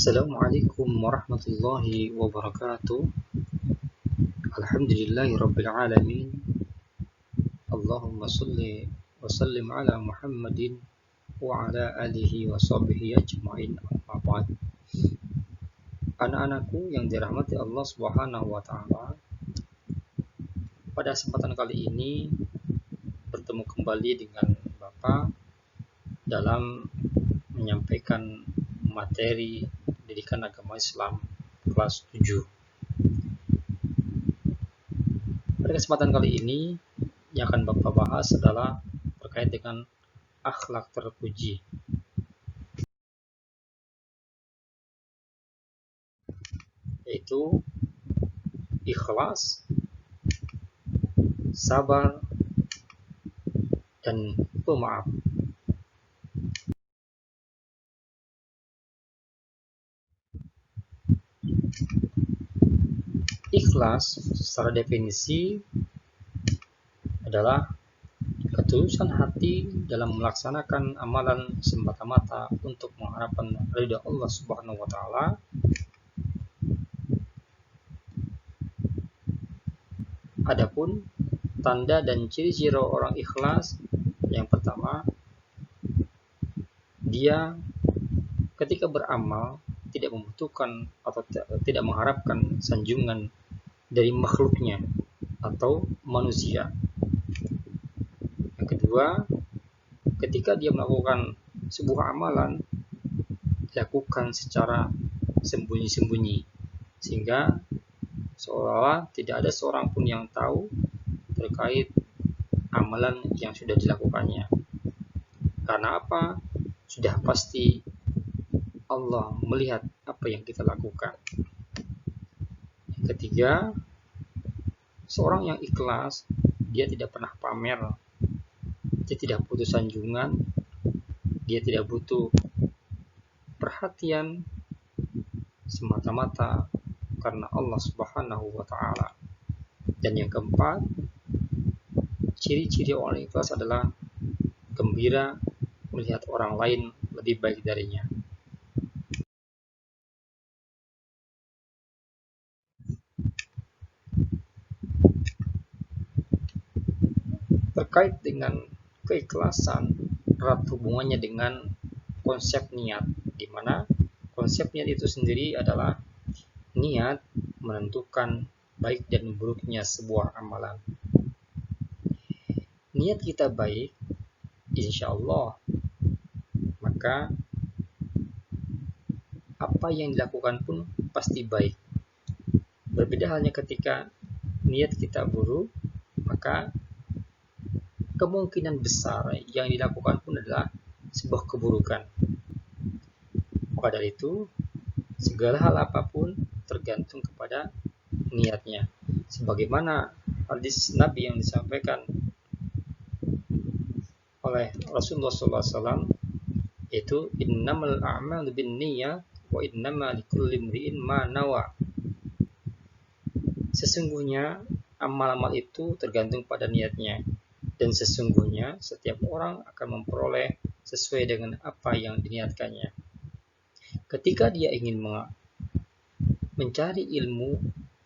Assalamualaikum warahmatullahi wabarakatuh. Alhamdulillahirabbil alamin. Allahumma shalli wa sallim ala Muhammadin wa ala alihi wa sahbihi ajmain. Amma ba'd. Anak-anakku yang dirahmati Allah Subhanahu wa taala, pada kesempatan kali ini bertemu kembali dengan Bapak dalam menyampaikan materi pendidikan agama Islam kelas 7. Pada kesempatan kali ini yang akan Bapak bahas adalah terkait dengan akhlak terpuji. Yaitu ikhlas, sabar, dan pemaaf. Ikhlas secara definisi adalah ketulusan hati dalam melaksanakan amalan semata-mata untuk mengharapkan ridha Allah Subhanahu wa taala. Adapun tanda dan ciri-ciri orang ikhlas, yang pertama, dia ketika beramal tidak membutuhkan atau tidak mengharapkan sanjungan dari makhluknya atau manusia. Yang kedua, ketika dia melakukan sebuah amalan, dilakukan secara sembunyi-sembunyi, sehingga seolah-olah tidak ada seorang pun yang tahu terkait amalan yang sudah dilakukannya. Karena apa? Sudah pasti Allah melihat apa yang kita lakukan. Yang ketiga, seorang yang ikhlas, dia tidak pernah pamer, dia tidak butuh sanjungan, dia tidak butuh perhatian, semata-mata karena Allah Subhanahu wa taala. Dan yang keempat, ciri-ciri orang ikhlas adalah gembira melihat orang lain lebih baik darinya. Terkait dengan keikhlasan, erat hubungannya dengan konsep niat, di mana konsep niat itu sendiri adalah niat menentukan baik dan buruknya sebuah amalan. Niat kita baik, insya Allah, maka apa yang dilakukan pun pasti baik. Berbeda halnya ketika niat kita buruk, maka kemungkinan besar yang dilakukan pun adalah sebuah keburukan. Maka dari itu, segala hal apapun tergantung kepada niatnya. Sebagaimana hadis Nabi yang disampaikan oleh Rasulullah SAW, yaitu innamal a'malu binniyah wa innama likulli imri'in ma nawa. Sesungguhnya amal-amal itu tergantung pada niatnya, dan sesungguhnya setiap orang akan memperoleh sesuai dengan apa yang diniatkannya. Ketika dia ingin mencari ilmu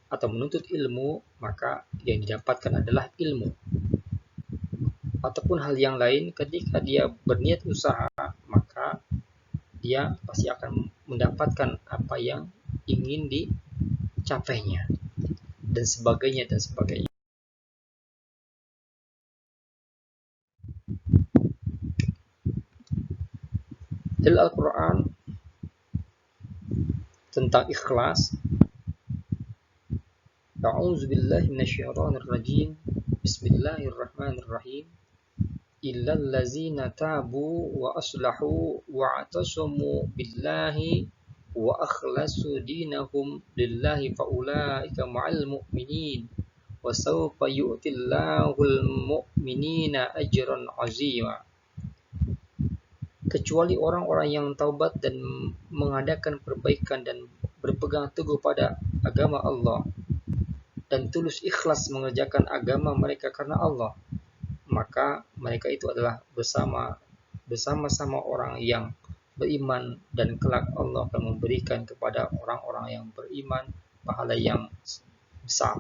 atau menuntut ilmu, maka yang didapatkan adalah ilmu. Ataupun hal yang lain, ketika dia berniat usaha, maka dia pasti akan mendapatkan apa yang ingin dicapainya, dan sebagainya dan sebagainya. Dalam Al-Quran tentang ikhlas, A'udzubillahi minasyaitonirrajim. Bismillahirrahmanirrahim. Illal ladzina tabu wa aslahu wa atasamu billahi wa akhlasu dinahum lillahi faulaika ma'al mu'minin wa sawfa yu'tillahul mu'minina ajran 'azima. Kecuali orang-orang yang taubat dan mengadakan perbaikan dan berpegang teguh pada agama Allah dan tulus ikhlas mengerjakan agama mereka karena Allah, maka mereka itu adalah bersama-sama orang yang beriman, dan kelak Allah akan memberikan kepada orang-orang yang beriman pahala yang besar.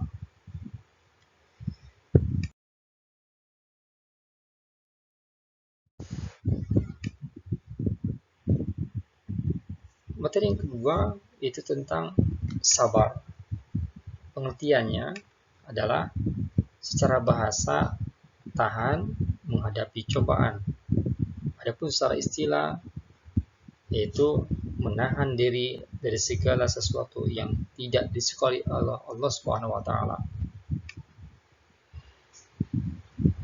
Materi yang kedua itu tentang sabar. Pengertiannya adalah secara bahasa tahan menghadapi cobaan. Adapun secara istilah yaitu menahan diri dari segala sesuatu yang tidak disukai Allah Subhanahu wa taala.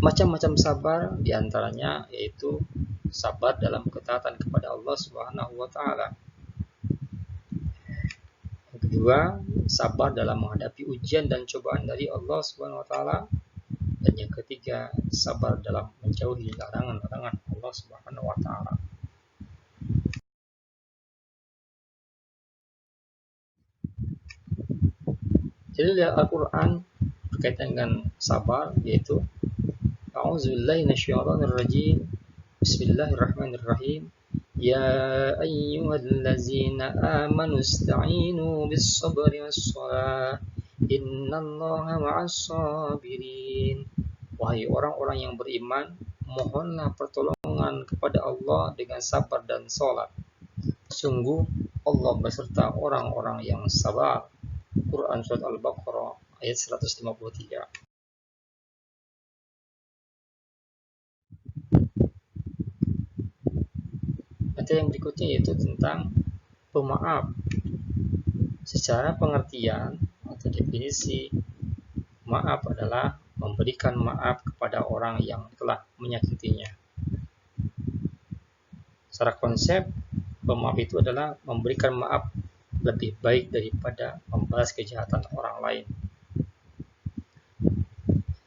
Macam-macam sabar diantaranya yaitu sabar dalam ketaatan kepada Allah Subhanahu wa taala. Yang kedua, sabar dalam menghadapi ujian dan cobaan dari Allah Subhanahu wa taala. Dan yang ketiga, sabar dalam menjauhi larangan-larangan Allah Subhanahu wa taala. Jadi Al-Quran berkaitan dengan sabar yaitu A'udzubillahi minasyaitonirrajim. Bismillahirrahmanirrahim. Ya ayyuhallazina amanu ista'inu bis-sabri was-shalah. Innallaha ma'as-sabirin. Wahai orang-orang yang beriman, mohonlah pertolongan kepada Allah dengan sabar dan salat. Sungguh Allah beserta orang-orang yang sabar. Quran Surat Al-Baqarah ayat 153. Materi yang berikutnya yaitu tentang pemaaf. Secara pengertian atau definisi, maaf adalah memberikan maaf kepada orang yang telah menyakitinya. Secara konsep, pemaaf itu adalah memberikan maaf lebih baik daripada membalas kejahatan orang lain.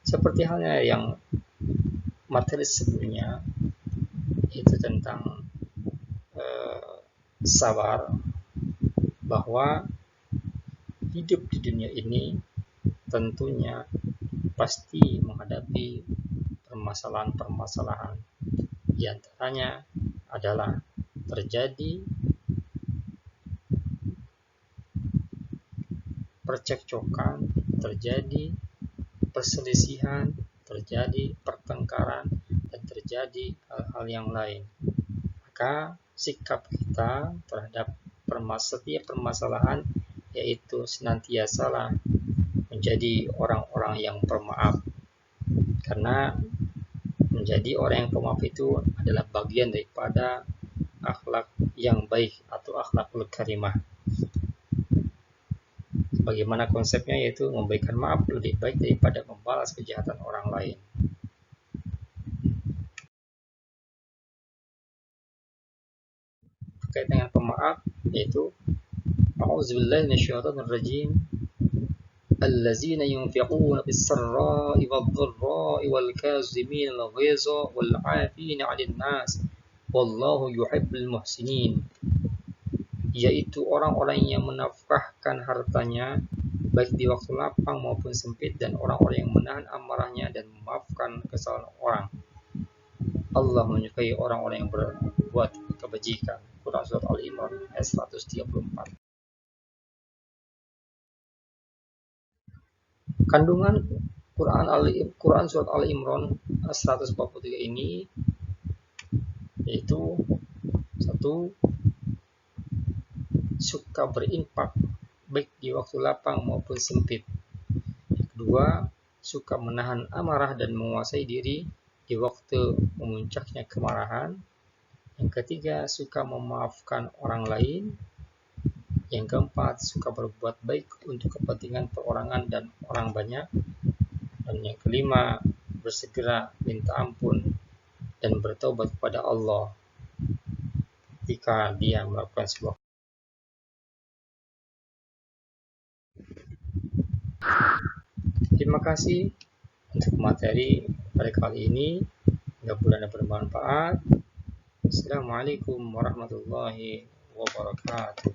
Seperti halnya yang materi sebelumnya, itu tentang sabar, bahwa hidup di dunia ini tentunya pasti menghadapi permasalahan-permasalahan. Di antaranya adalah terjadi percekcokan, terjadi perselisihan, terjadi pertengkaran, dan terjadi hal-hal yang lain. Maka sikap kita terhadap setiap permasalahan yaitu senantiasalah menjadi orang-orang yang pemaaf, karena menjadi orang yang pemaaf itu adalah bagian daripada akhlak yang baik atau akhlakul karimah. Bagaimana konsepnya, yaitu memberikan maaf lebih baik daripada membalas kejahatan orang lain. Terkait dengan pemaaf yaitu A'udzubillahi minasyaitonirrajim. Allazina yunfiquna bis-sarra'i wad-dharra'i wal-kazimina al-ghaiza wal-'afina 'anil nas wallahu yuhibbul muhsinin. Yaitu orang-orang yang menafkahkan hartanya baik di waktu lapang maupun sempit, dan orang-orang yang menahan amarahnya dan memaafkan kesalahan orang. Allah menyukai orang-orang yang berbuat kebajikan. Quran Surat Al-Imran ayat 134. Kandungan Quran Surat Al-Imran 143 ini yaitu satu, suka berinfak baik di waktu lapang maupun sempit. Kedua, suka menahan amarah dan menguasai diri di waktu memuncaknya kemarahan. Yang ketiga, suka memaafkan orang lain. Yang keempat, suka berbuat baik untuk kepentingan perorangan dan orang banyak. Dan yang kelima, bersegera minta ampun dan bertobat kepada Allah ketika dia melakukan sebuah. Terima kasih untuk materi pada kali ini. Mudah-mudahan bermanfaat. Assalamualaikum warahmatullahi wabarakatuh.